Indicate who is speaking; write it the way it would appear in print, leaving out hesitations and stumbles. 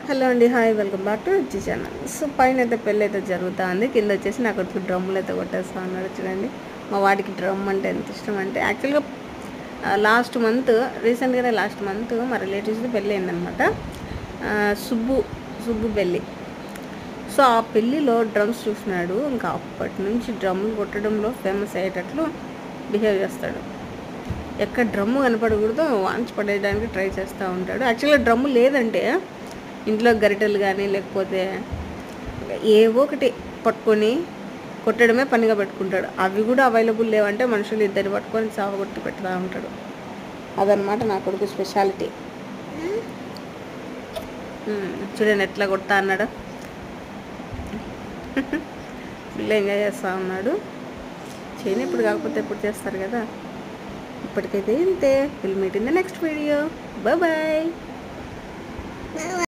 Speaker 1: Hello అండి, hi, welcome back to Zee channel. So పైన అయితే పెళ్ళి అయితే జరుగుతూ ఉంది. కింద వచ్చేసి నా కొడుకు డ్రమ్ములు అయితే కొట్టేస్తా ఉన్నాడు. చూడండి, మా వాడికి డ్రమ్ అంటే ఎంత ఇష్టం అంటే యాక్చువల్గా రీసెంట్గానే లాస్ట్ మంత్ మా రిలేటివ్స్ది పెళ్ళి అయిందనమాట. సుబ్బు పెళ్ళి. సో ఆ పెళ్ళిలో డ్రమ్స్ చూసినాడు. ఇంకా అప్పటి నుంచి డ్రమ్ములు కొట్టడంలో ఫేమస్ అయ్యేటట్లు బిహేవ్ చేస్తాడు. ఎక్కడ డ్రమ్ము కనపడకూడదు వాంచి పడేయడానికి ట్రై చేస్తూ ఉంటాడు. యాక్చువల్గా డ్రమ్ము లేదంటే ఇంట్లో గరిటెలు కానీ లేకపోతే ఏవో ఒకటి పట్టుకొని కొట్టడమే పనిగా పెట్టుకుంటాడు. అవి కూడా అవైలబుల్ లేవంటే మనుషులు ఇద్దరు పట్టుకొని సావగొట్టి పెడతా ఉంటాడు. అదనమాట నా కొడుకు స్పెషాలిటీ. చూడండి ఎట్లా కొడతా అన్నాడు. ఫుల్ ఎంజాయ్ చేస్తూ ఉన్నాడు. చేయని ఇప్పుడు కాకపోతే ఎప్పుడు చేస్తారు కదా. ఇప్పటికైతే ఇంతే. Will meet in the next video. Bye.